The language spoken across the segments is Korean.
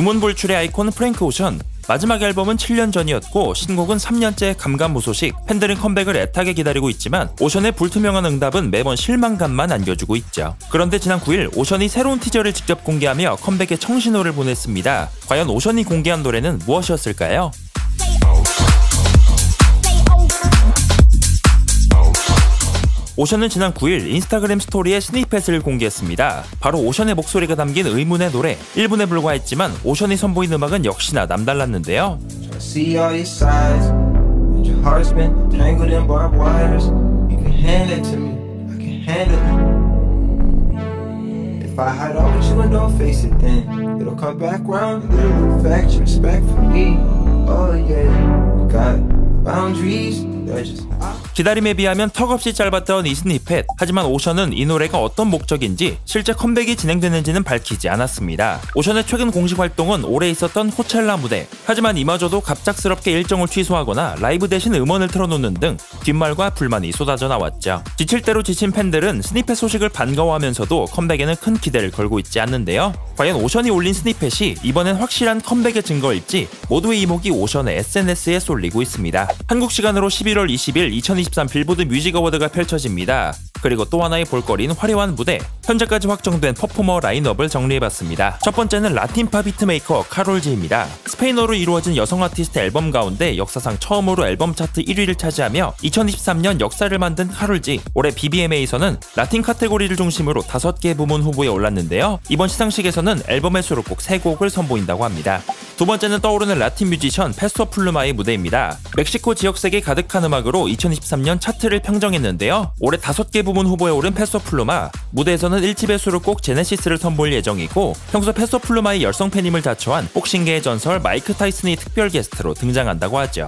두문불출의 아이콘 프랭크 오션. 마지막 앨범은 7년 전이었고 신곡은 3년째 감감무소식. 팬들은 컴백을 애타게 기다리고 있지만 오션의 불투명한 응답은 매번 실망감만 안겨주고 있죠. 그런데 지난 9일 오션이 새로운 티저를 직접 공개하며 컴백의 청신호를 보냈습니다. 과연 오션이 공개한 노래는 무엇이었을까요? 오션은 지난 9일 인스타그램 스토리에 스니펫을 공개했습니다. 바로 오션의 목소리가 담긴 의문의 노래. 1분에 불과했지만 오션이 선보인 음악은 역시나 남달랐는데요. 기다림에 비하면 턱없이 짧았던 이 스니펫. 하지만 오션은 이 노래가 어떤 목적인지 실제 컴백이 진행되는지는 밝히지 않았습니다. 오션의 최근 공식 활동은 올해 있었던 코첼라 무대. 하지만 이마저도 갑작스럽게 일정을 취소하거나 라이브 대신 음원을 틀어놓는 등 뒷말과 불만이 쏟아져 나왔죠. 지칠 대로 지친 팬들은 스니펫 소식을 반가워하면서도 컴백에는 큰 기대를 걸고 있지 않는데요. 과연 오션이 올린 스니펫이 이번엔 확실한 컴백의 증거일지 모두의 이목이 오션의 SNS에 쏠리고 있습니다. 한국 시간으로 11월 20일 2023 빌보드 뮤직 어워드가 펼쳐집니다. 그리고 또 하나의 볼거리는 화려한 무대. 현재까지 확정된 퍼포머 라인업을 정리해봤습니다. 첫 번째는 라틴 팝 히트메이커 카롤 G입니다. 스페인어로 이루어진 여성 아티스트 앨범 가운데 역사상 처음으로 앨범 차트 1위를 차지하며 2023년 역사를 만든 카롤 G. 올해 BBMA에서는 라틴 카테고리를 중심으로 5개 부문 후보에 올랐는데요. 이번 시상식에서는 앨범의 수록곡 3곡을 선보인다고 합니다. 두 번째는 떠오르는 라틴 뮤지션 페소 플루마의 무대입니다. 멕시코 지역색이 가득한 음악으로 2023년 차트를 평정했는데요. 올해 5개 부문 후보에 오른 페소 플루마. 무대에서는 1집의 수록곡 제네시스를 선보일 예정이고 평소 페소 플루마의 열성 팬임을 자처한 복싱계의 전설 마이크 타이슨이 특별 게스트로 등장한다고 하죠.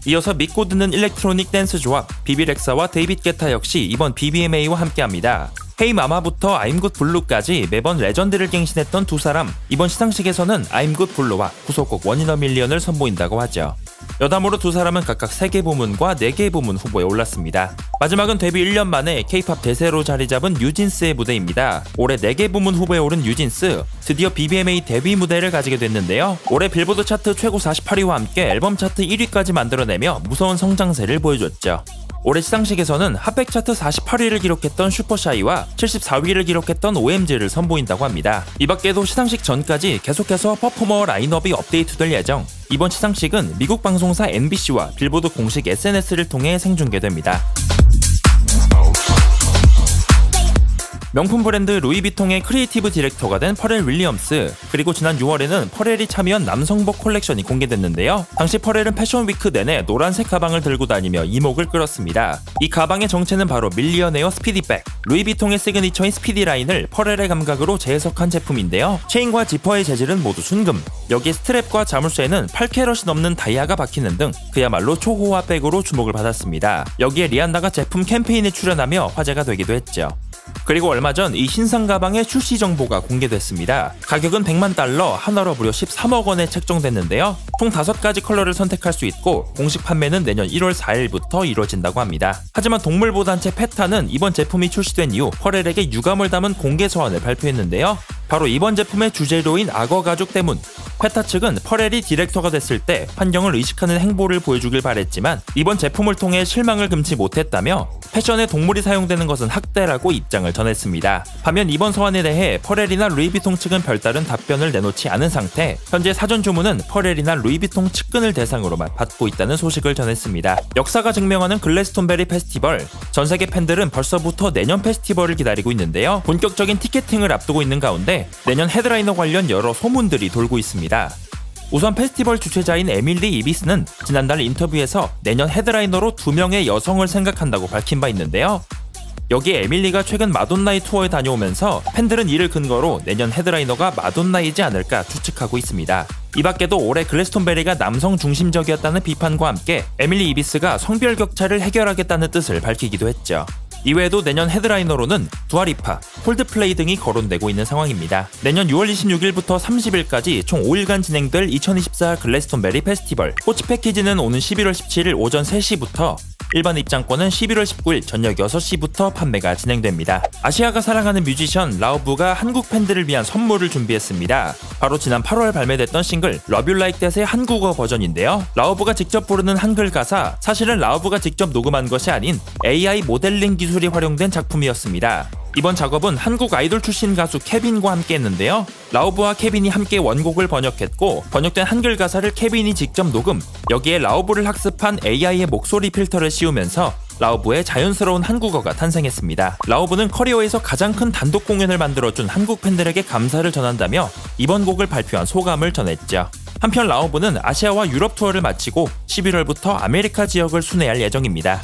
이어서 믿고 듣는 일렉트로닉 댄스 조합 비비렉사와 데이빗 게타 역시 이번 BBMA와 함께합니다. 헤이 마마부터 I'm Good Blue까지 매번 레전드를 갱신했던 두 사람. 이번 시상식에서는 I'm Good Blue와 후속곡 One in a Million을 선보인다고 하죠. 여담으로 두 사람은 각각 3개 부문과 4개 부문 후보에 올랐습니다. 마지막은 데뷔 1년 만에 K-POP 대세로 자리 잡은 뉴진스의 무대입니다. 올해 4개 부문 후보에 오른 뉴진스. 드디어 BBMA 데뷔 무대를 가지게 됐는데요. 올해 빌보드 차트 최고 48위와 함께 앨범 차트 1위까지 만들어내며 무서운 성장세를 보여줬죠. 올해 시상식에서는 핫백 차트 48위를 기록했던 슈퍼샤이와 74위를 기록했던 OMG를 선보인다고 합니다. 이 밖에도 시상식 전까지 계속해서 퍼포머 라인업이 업데이트될 예정. 이번 시상식은 미국 방송사 MBC와 빌보드 공식 SNS를 통해 생중계됩니다. 명품 브랜드 루이비통의 크리에이티브 디렉터가 된 퍼렐 윌리엄스. 그리고 지난 6월에는 퍼렐이 참여한 남성복 콜렉션이 공개됐는데요. 당시 퍼렐은 패션위크 내내 노란색 가방을 들고 다니며 이목을 끌었습니다. 이 가방의 정체는 바로 밀리어네어 스피디백. 루이비통의 시그니처인 스피디 라인을 퍼렐의 감각으로 재해석한 제품인데요. 체인과 지퍼의 재질은 모두 순금. 여기에 스트랩과 자물쇠에는 8캐럿이 넘는 다이아가 박히는 등 그야말로 초호화 백으로 주목을 받았습니다. 여기에 리안나가 제품 캠페인에 출연하며 화제가 되기도 했죠. 그리고 얼마 전 이 신상 가방의 출시 정보가 공개됐습니다. 가격은 100만 달러, 하나로 무려 13억 원에 책정됐는데요. 총 5가지 컬러를 선택할 수 있고 공식 판매는 내년 1월 4일부터 이루어진다고 합니다. 하지만 동물보단체 페타는 이번 제품이 출시된 이후 퍼렐에게 유감을 담은 공개 서한을 발표했는데요. 바로 이번 제품의 주재료인 악어 가죽 때문. 페타 측은 퍼렐이 디렉터가 됐을 때 환경을 의식하는 행보를 보여주길 바랬지만 이번 제품을 통해 실망을 금치 못했다며 패션에 동물이 사용되는 것은 학대라고 입장을 전했습니다. 반면 이번 서한에 대해 퍼렐이나 루이비통 측은 별다른 답변을 내놓지 않은 상태. 현재 사전 주문은 퍼렐이나 루이비통 측근을 대상으로만 받고 있다는 소식을 전했습니다. 역사가 증명하는 글래스톤베리 페스티벌. 전 세계 팬들은 벌써부터 내년 페스티벌을 기다리고 있는데요. 본격적인 티켓팅을 앞두고 있는 가운데 내년 헤드라이너 관련 여러 소문들이 돌고 있습니다. 우선 페스티벌 주최자인 에밀리 이비스는 지난달 인터뷰에서 내년 헤드라이너로 2명의 여성을 생각한다고 밝힌 바 있는데요. 여기에 에밀리가 최근 마돈나의 투어에 다녀오면서 팬들은 이를 근거로 내년 헤드라이너가 마돈나이지 않을까 추측하고 있습니다. 이 밖에도 올해 글래스톤베리가 남성 중심적이었다는 비판과 함께 에밀리 이비스가 성별 격차를 해결하겠다는 뜻을 밝히기도 했죠. 이외에도 내년 헤드라이너로는 두아리파, 콜드플레이 등이 거론되고 있는 상황입니다. 내년 6월 26일부터 30일까지 총 5일간 진행될 2024 글래스톤베리 페스티벌. 코치 패키지는 오는 11월 17일 오전 3시부터 일반 입장권은 11월 19일 저녁 6시부터 판매가 진행됩니다. 아시아가 사랑하는 뮤지션 라우브가 한국 팬들을 위한 선물을 준비했습니다. 바로 지난 8월 발매됐던 싱글 Love You Like That의 한국어 버전인데요. 라우브가 직접 부르는 한글 가사, 사실은 라우브가 직접 녹음한 것이 아닌 AI 모델링 기술이 활용된 작품이었습니다. 이번 작업은 한국 아이돌 출신 가수 케빈과 함께 했는데요. 라우브와 케빈이 함께 원곡을 번역했고, 번역된 한글 가사를 케빈이 직접 녹음, 여기에 라우브를 학습한 AI의 목소리 필터를 씌우면서 라우브의 자연스러운 한국어가 탄생했습니다. 라우브는 커리어에서 가장 큰 단독 공연을 만들어준 한국 팬들에게 감사를 전한다며 이번 곡을 발표한 소감을 전했죠. 한편 라우브는 아시아와 유럽 투어를 마치고 11월부터 아메리카 지역을 순회할 예정입니다.